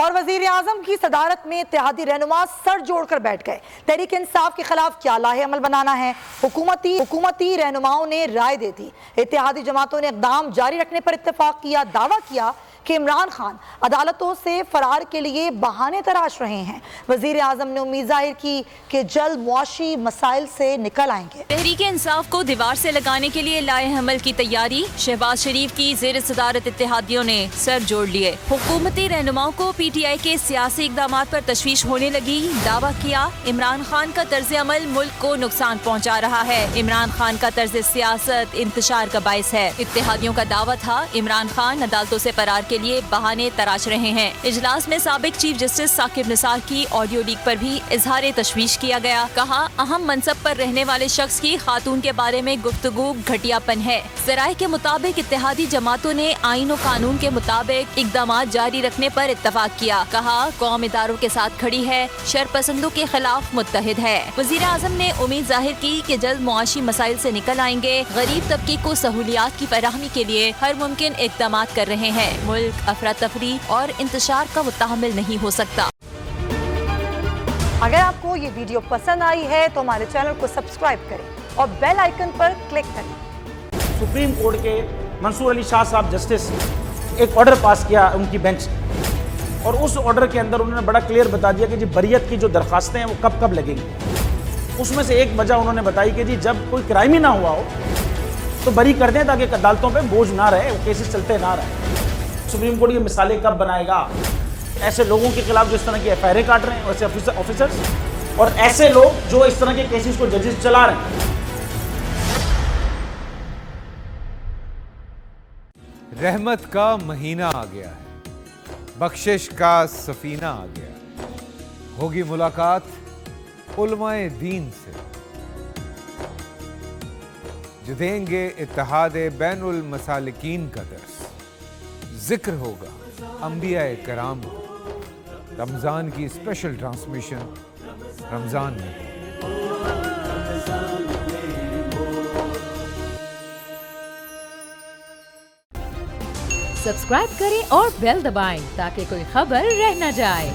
اور وزیر اعظم کی صدارت میں اتحادی رہنما سر جوڑ کر بیٹھ گئے۔ تحریک انصاف کے خلاف کیا لاہے عمل بنانا ہے، حکومتی رہنماؤں نے رائے دے دی۔ اتحادی جماعتوں نے اقدام جاری رکھنے پر اتفاق کیا۔ دعویٰ کیا کہ عمران خان عدالتوں سے فرار کے لیے بہانے تراش رہے ہیں۔ وزیر اعظم نے امید ظاہر کی کہ جلد معاشی مسائل سے نکل آئیں گے۔ تحریک انصاف کو دیوار سے لگانے کے لیے لائحہ عمل کی تیاری، شہباز شریف کی زیر صدارت اتحادیوں نے سر جوڑ لیے۔ حکومتی رہنماؤں کو پی ٹی آئی کے سیاسی اقدامات پر تشویش ہونے لگی۔ دعویٰ کیا عمران خان کا طرز عمل ملک کو نقصان پہنچا رہا ہے۔ عمران خان کا طرز سیاست انتشار کا باعث ہے۔ اتحادیوں کا دعویٰ تھا عمران خان عدالتوں سے فرار کے لیے بہانے تراش رہے ہیں۔ اجلاس میں سابق چیف جسٹس ثاقب نثار کی آڈیو لیک پر بھی اظہار تشویش کیا گیا۔ کہا اہم منصب پر رہنے والے شخص کی خاتون کے بارے میں گفتگو گھٹیا پن ہے۔ ذرائع کے مطابق اتحادی جماعتوں نے آئین و قانون کے مطابق اقدامات جاری رکھنے پر اتفاق کیا۔ کہا قوم اداروں کے ساتھ کھڑی ہے، شرپسندوں کے خلاف متحد ہے۔ وزیر اعظم نے امید ظاہر کی کہ جلد معاشی مسائل سے نکل آئیں گے۔ غریب طبقے کو سہولیات کی فراہمی کے لیے ہر ممکن اقدامات کر رہے ہیں۔ ملک افراتفری اور انتشار کا متحمل نہیں ہو سکتا۔ اگر آپ کو یہ ویڈیو پسند آئی ہے تو ہمارے چینل کو سبسکرائب کریں اور بیل آئیکن پر کلک کریں۔ سپریم کورٹ کے منصور علی شاہ صاحب جسٹس ایک آرڈر پاس کیا ان کی بینچ نے، اور اس آرڈر کے اندر انہوں نے بڑا کلیئر بتا دیا کہ جی بریت کی جو درخواستیں ہیں وہ کب کب لگیں گی۔ اس میں سے ایک وجہ انہوں نے بتائی کہ جی جب کوئی کرائم ہی نہ ہوا ہو تو بری کر دیں تاکہ عدالتوں پہ بوجھ نہ رہے، وہ کیسز چلتے نہ رہے۔ سپریم کورٹ یہ مثالیں کب بنائے گا؟ ایسے لوگوں کے خلاف جو اس طرح کی ایف آئی آر کاٹ رہے ہیں، ویسے آفیسرز، اور ایسے لوگ جو اس طرح کے کیسز کو ججز چلا رہے ہیں۔ رحمت کا مہینہ آ گیا ہے، بخشش کا سفینہ آ گیا، ہوگی ملاقات علماء دین سے جو دیں گے اتحاد بین المسالکین کا درس۔ ذکر ہوگا انبیاء کرام کا، رمضان کی اسپیشل ٹرانسمیشن رمضان میں۔ سبسکرائب کریں اور بیل دبائیں تاکہ کوئی خبر رہ نہ جائے۔